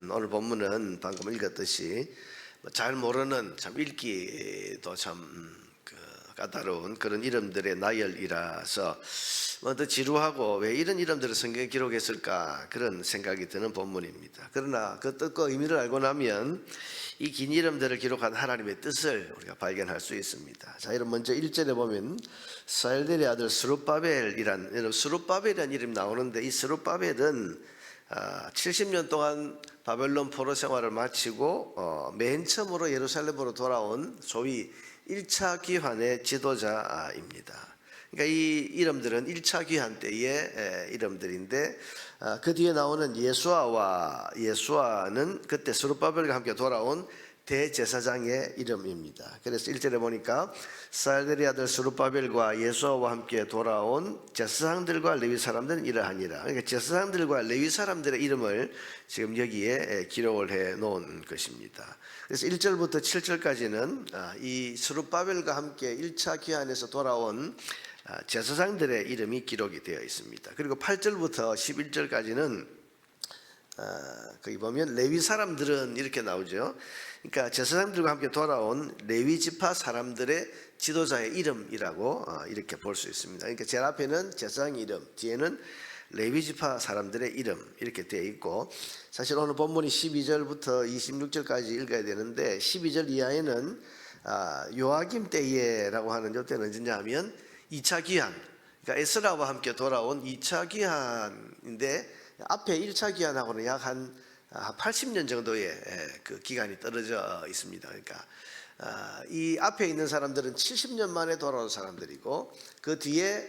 오늘 본문은 방금 읽었듯이 잘 모르는 참 읽기도 참 까다로운 그런 이름들의 나열이라서 더 지루하고 왜 이런 이름들을 성경에 기록했을까 그런 생각이 드는 본문입니다. 그러나 그 뜻과 의미를 알고 나면 이 긴 이름들을 기록한 하나님의 뜻을 우리가 발견할 수 있습니다. 자, 여러분 먼저 1절에 보면 스알델의 아들 스룹바벨이라는 이름이 나오는데, 이 스룹바벨은 70년 동안 바벨론 포로 생활을 마치고 맨 처음으로 예루살렘으로 돌아온 소위 1차 귀환의 지도자입니다. 그러니까 이 이름들은 1차 귀환 때의 이름들인데, 그 뒤에 나오는 예수아는 그때 스룹바벨과 함께 돌아온 대제사장의 이름입니다. 그래서 1절에 보니까 스알델의 아들 스룹바벨과 예수아와 함께 돌아온 제사장들과 레위 사람들은 이러하니라. 그러니까 제사장들과 레위 사람들의 이름을 지금 여기에 기록을 해 놓은 것입니다. 그래서 1절부터 7절까지는 이 스룹바벨과 함께 1차 귀환에서 돌아온 제사장들의 이름이 기록이 되어 있습니다. 그리고 8절부터 11절까지는 거기 보면 레위 사람들은 이렇게 나오죠. 그러니까 제사장들과 함께 돌아온 레위 지파 사람들의 지도자의 이름이라고 이렇게 볼 수 있습니다. 그러니까 제일 앞에는 제사장 이름, 뒤에는 레위 지파 사람들의 이름 이렇게 되어 있고, 사실 오늘 본문이 12절부터 26절까지 읽어야 되는데 12절 이하에는 요아김 때에라고 하는, 이때는 언제냐 하면 2차 귀환, 그러니까 에스라와 함께 돌아온 2차 귀환인데 앞에 1차 기한하고는 약 한 80년 정도의 그 기간이 떨어져 있습니다. 그러니까 이 앞에 있는 사람들은 70년 만에 돌아온 사람들이고, 그 뒤에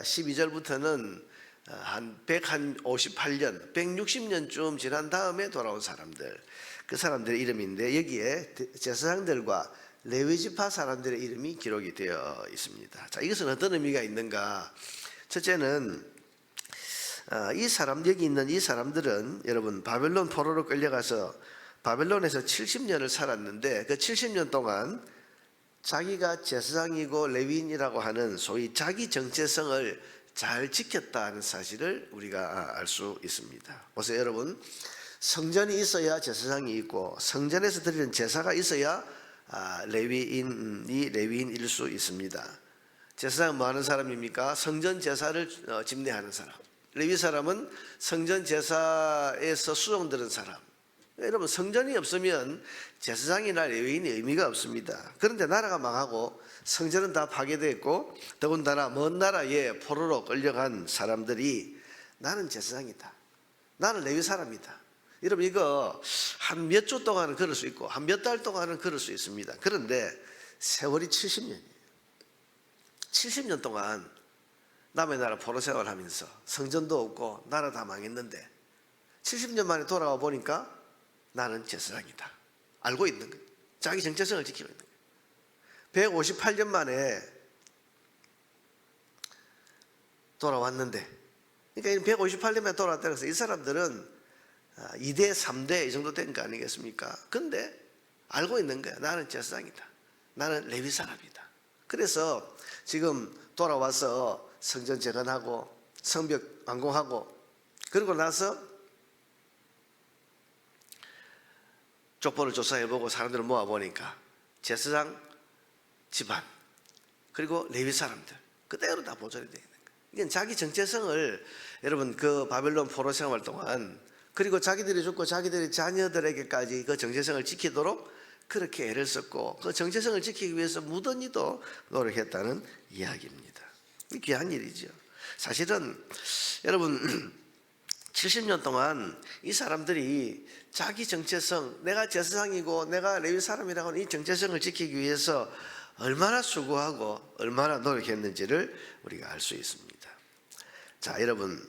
12절부터는 한 158년, 160년쯤 지난 다음에 돌아온 사람들, 그 사람들의 이름인데, 여기에 제사장들과 레위지파 사람들의 이름이 기록이 되어 있습니다. 자, 이것은 어떤 의미가 있는가? 첫째는 여기 있는 이 사람들은 여러분 바벨론 포로로 끌려가서 바벨론에서 70년을 살았는데, 그 70년 동안 자기가 제사장이고 레위인이라고 하는 소위 자기 정체성을 잘 지켰다는 사실을 우리가 알 수 있습니다. 보세요 여러분, 성전이 있어야 제사장이 있고, 성전에서 드리는 제사가 있어야 레위인이 레위인일 수 있습니다. 제사장은 뭐 하는 사람입니까? 성전 제사를 집례하는 사람. 레위 사람은 성전 제사에서 수종드는 사람. 여러분, 성전이 없으면 제사장이나 레위인이 의미가 없습니다. 그런데 나라가 망하고 성전은 다 파괴됐고, 더군다나 먼 나라에 포로로 끌려간 사람들이 나는 제사장이다, 나는 레위 사람이다. 여러분, 이거 한 몇 주 동안은 그럴 수 있고 한 몇 달 동안은 그럴 수 있습니다. 그런데 세월이 70년이에요. 70년 동안 남의 나라 포로 생활을 하면서 성전도 없고 나라 다 망했는데 70년 만에 돌아와 보니까 나는 제사장이다 알고 있는 거예요. 자기 정체성을 지키고 있는 거예요. 158년 만에 돌아왔는데, 그러니까 158년 만에 돌아왔다고 해서 이 사람들은 2대 3대 이 정도 된 거 아니겠습니까? 근데 알고 있는 거야. 나는 제사장이다, 나는 레위 사람이다. 그래서 지금 돌아와서 성전 재건하고 성벽 완공하고, 그러고 나서 족보를 조사해보고 사람들을 모아보니까 제사장 집안 그리고 레위 사람들 그대로 다 보존이 되어 있는 거예요. 이건 자기 정체성을, 여러분 그 바벨론 포로 생활 동안, 그리고 자기들이 죽고 자기들의 자녀들에게까지 그 정체성을 지키도록 그렇게 애를 썼고, 그 정체성을 지키기 위해서 무던히도 노력했다는 이야기입니다. 귀한 일이죠. 사실은 여러분 70년 동안 이 사람들이 자기 정체성, 내가 제사장이고 내가 레위 사람이라고 하는 이 정체성을 지키기 위해서 얼마나 수고하고 얼마나 노력했는지를 우리가 알 수 있습니다. 자, 여러분,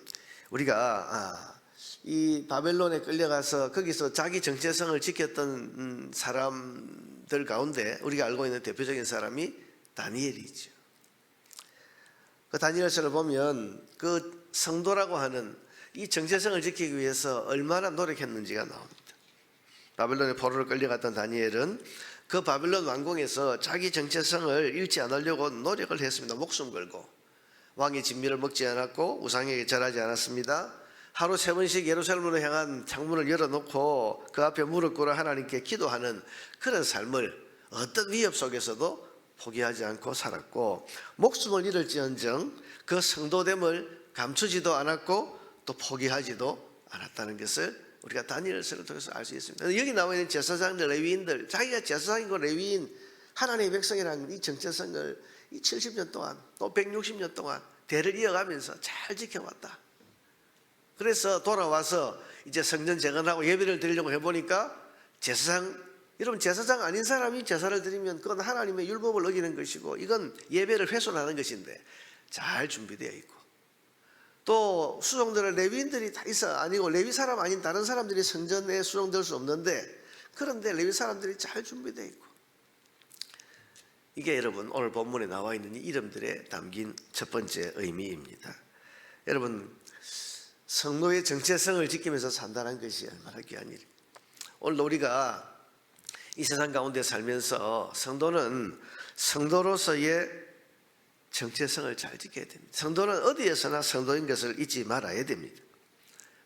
우리가 이 바벨론에 끌려가서 거기서 자기 정체성을 지켰던 사람들 가운데 우리가 알고 있는 대표적인 사람이 다니엘이죠. 그 다니엘서를 보면 그 성도라고 하는 이 정체성을 지키기 위해서 얼마나 노력했는지가 나옵니다. 바벨론에 포로로 끌려갔던 다니엘은 그 바벨론 왕궁에서 자기 정체성을 잃지 않으려고 노력을 했습니다. 목숨 걸고 왕의 진미를 먹지 않았고 우상에게 절하지 않았습니다. 하루 3번씩 예루살렘으로 향한 창문을 열어놓고 그 앞에 무릎 꿇어 하나님께 기도하는 그런 삶을 어떤 위협 속에서도 포기하지 않고 살았고, 목숨을 잃을지언정 그 성도됨을 감추지도 않았고 또 포기하지도 않았다는 것을 우리가 다니엘서를 통해서 알 수 있습니다. 여기 나와 있는 제사장들, 레위인들, 자기가 제사장이고 레위인 하나님의 백성이라는 이 정체성을 이 70년 동안 또 160년 동안 대를 이어가면서 잘 지켜왔다. 그래서 돌아와서 이제 성전 재건하고 예배를 드리려고 해보니까 여러분 제사장 아닌 사람이 제사를 드리면 그건 하나님의 율법을 어기는 것이고 이건 예배를 훼손하는 것인데 잘 준비되어 있고, 또 수종들은 레위인들이 다 있어 아니고 레위 사람 아닌 다른 사람들이 성전에 수종될 수 없는데, 그런데 레위 사람들이 잘 준비되어 있고, 이게 여러분 오늘 본문에 나와 있는 이 이름들에 담긴 첫 번째 의미입니다. 여러분 성도의 정체성을 지키면서 산다는 것이 얼마나 귀한 일입니다. 오늘 우리가 이 세상 가운데 살면서 성도는 성도로서의 정체성을 잘 지켜야 됩니다. 성도는 어디에서나 성도인 것을 잊지 말아야 됩니다.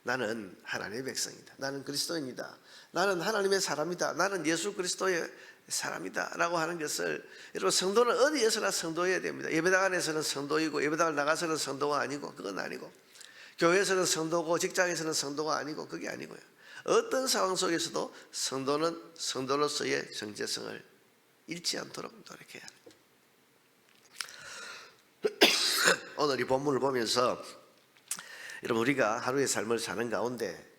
나는 하나님의 백성이다. 나는 그리스도인이다. 나는 하나님의 사람이다. 나는 예수 그리스도의 사람이다 라고 하는 것을, 여러분 성도는 어디에서나 성도해야 됩니다. 예배당 안에서는 성도이고 예배당을 나가서는 성도가 아니고, 그건 아니고, 교회에서는 성도고 직장에서는 성도가 아니고, 그게 아니고요. 어떤 상황 속에서도 성도는 성도로서의 정체성을 잃지 않도록 노력해야 합니다. 오늘 이 본문을 보면서 여러분 우리가 하루의 삶을 사는 가운데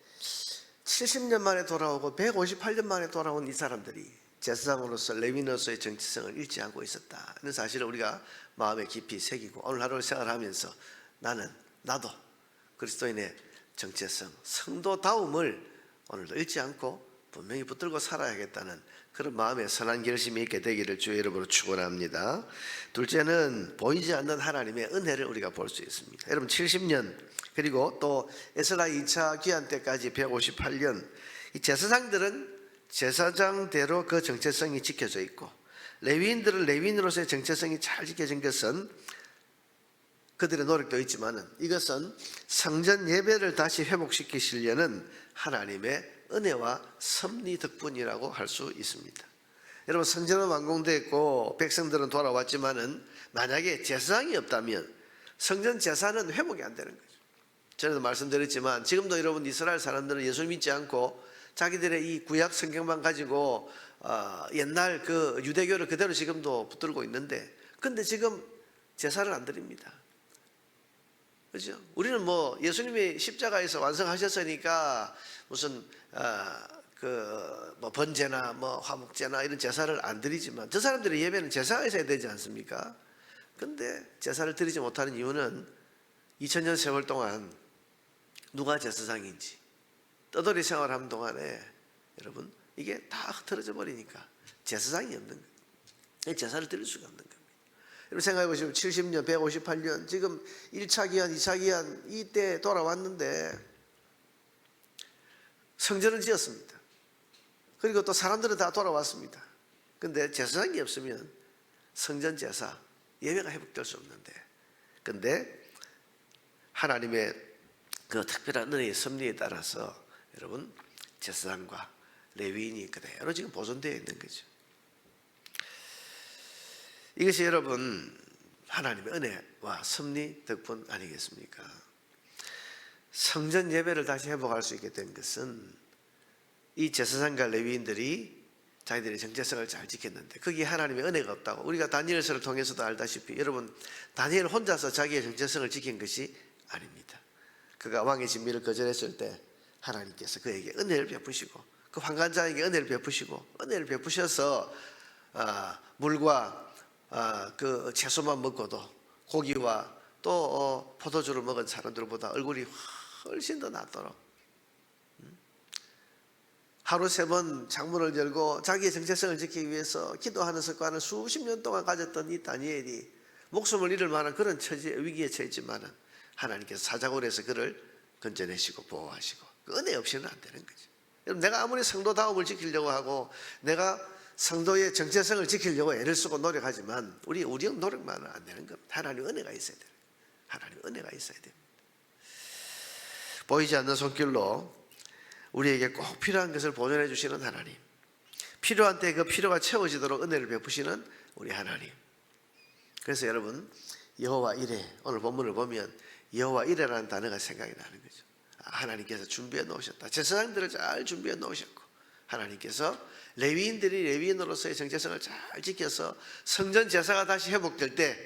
70년 만에 돌아오고 158년 만에 돌아온 이 사람들이 제사장으로서 레위인으로서의 정체성을 잃지 않고 있었다 는 사실을 우리가 마음에 깊이 새기고 오늘 하루를 생활하면서 나도 그리스도인의 정체성, 성도다움을 오늘도 잃지 않고 분명히 붙들고 살아야겠다는 그런 마음의 선한 결심이 있게 되기를 주의 이름으로 축원합니다. 둘째는 보이지 않는 하나님의 은혜를 우리가 볼 수 있습니다. 여러분 70년 그리고 또 에스라 2차 귀환 때까지 158년, 이 제사장들은 제사장대로 그 정체성이 지켜져 있고, 레위인들은 레위인으로서의 정체성이 잘 지켜진 것은 그들의 노력도 있지만 이것은 성전 예배를 다시 회복시키시려는 하나님의 은혜와 섭리 덕분이라고 할 수 있습니다. 여러분 성전은 완공됐고 백성들은 돌아왔지만은 만약에 제사장이 없다면 성전 제사는 회복이 안 되는 거죠. 전에도 말씀드렸지만 지금도 여러분 이스라엘 사람들은 예수 믿지 않고 자기들의 이 구약 성경만 가지고 옛날 그 유대교를 그대로 지금도 붙들고 있는데, 근데 지금 제사를 안 드립니다. 그렇죠? 우리는 뭐 예수님이 십자가에서 완성하셨으니까 무슨 뭐 번제나 뭐 화목제나 이런 제사를 안 드리지만 저 사람들의 예배는 제사에서 해야 되지 않습니까? 근데 제사를 드리지 못하는 이유는 2000년 세월 동안 누가 제사장인지 떠돌이 생활하는 동안에 여러분 이게 다 흐트러져 버리니까 제사장이 없는 거예요. 제사를 드릴 수가 없는 겁니다. 여러분 생각해 보시면 70년, 158년, 지금 1차 기한, 2차 기한 이때 돌아왔는데 성전을 지었습니다. 그리고 또 사람들은 다 돌아왔습니다. 근데 제사장이 없으면 성전 제사, 예배가 회복될 수 없는데, 근데 하나님의 그 특별한 은혜의 섭리에 따라서 여러분 제사장과 레위인이 그대로 지금 보존되어 있는 거죠. 이것이 여러분 하나님의 은혜와 섭리 덕분 아니겠습니까? 성전 예배를 다시 회복할 수 있게 된 것은 이 제사장과 레위인들이 자기들의 정체성을 잘 지켰는데 거기에 하나님의 은혜가 없다고 우리가 다니엘서를 통해서도 알다시피, 여러분 다니엘 혼자서 자기의 정체성을 지킨 것이 아닙니다. 그가 왕의 진미를 거절했을 때 하나님께서 그에게 은혜를 베푸시고 그 환관자에게 은혜를 베푸시고 은혜를 베푸셔서 물과 그 채소만 먹고도 고기와 또 포도주를 먹은 사람들보다 얼굴이 훨씬 더 낫도록 하루 3번 창문을 열고 자기의 정체성을 지키기 위해서 기도하는 습관을 수십 년 동안 가졌던 이 다니엘이 목숨을 잃을 만한 그런 위기에 처했지만 하나님께서 사자굴에서 그를 건져내시고 보호하시고 그 은혜 없이는 안 되는 거죠. 여러분 내가 아무리 성도다움을 지키려고 하고 내가 성도의 정체성을 지키려고 애를 쓰고 노력하지만 우리의 노력만은 안 되는 겁니다. 하나님의 은혜가 있어야 돼요. 하나님의 은혜가 있어야 됩니다. 보이지 않는 손길로 우리에게 꼭 필요한 것을 보존해 주시는 하나님, 필요한 때 그 필요가 채워지도록 은혜를 베푸시는 우리 하나님. 그래서 여러분, 여호와 이레, 오늘 본문을 보면 여호와 이레라는 단어가 생각이 나는 거죠. 하나님께서 준비해 놓으셨다. 제사장들을 잘 준비해 놓으셨고, 하나님께서 레위인들이 레위인으로서의 정체성을 잘 지켜서 성전 제사가 다시 회복될 때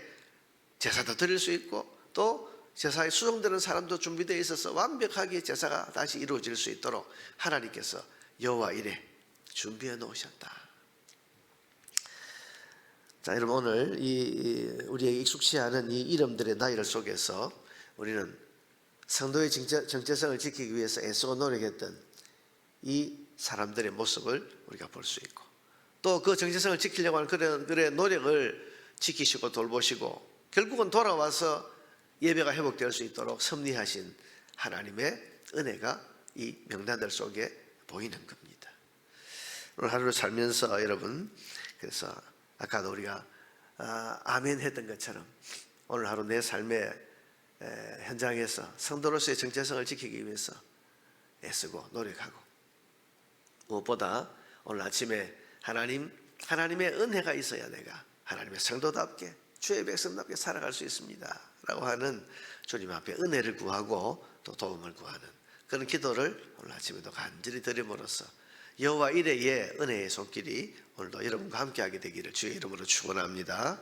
제사도 드릴 수 있고, 또 제사에 수종되는 사람도 준비되어 있어서 완벽하게 제사가 다시 이루어질 수 있도록 하나님께서 여호와 이레 준비해 놓으셨다. 자, 여러분, 오늘 우리에게 익숙치 않은 이 이름들의 나열 속에서 우리는 성도의 정체성을 지키기 위해서 애쓰고 노력했던 이 사람들의 모습을 우리가 볼 수 있고, 또 그 정체성을 지키려고 하는 그런 노력을 지키시고 돌보시고, 결국은 돌아와서 예배가 회복될 수 있도록 섭리하신 하나님의 은혜가 이 명단들 속에 보이는 겁니다. 오늘 하루를 살면서 여러분, 그래서 아까도 우리가 아멘 했던 것처럼 오늘 하루 내 삶의 현장에서 성도로서의 정체성을 지키기 위해서 애쓰고 노력하고, 무엇보다 오늘 아침에 하나님의 은혜가 있어야 내가 하나님의 성도답게 주의 백성답게 살아갈 수 있습니다 라고 하는 주님 앞에 은혜를 구하고 또 도움을 구하는 그런 기도를 오늘 아침에도 간절히 드림으로써 여호와 이레의 은혜의 손길이 오늘도 여러분과 함께하게 되기를 주의 이름으로 축원합니다.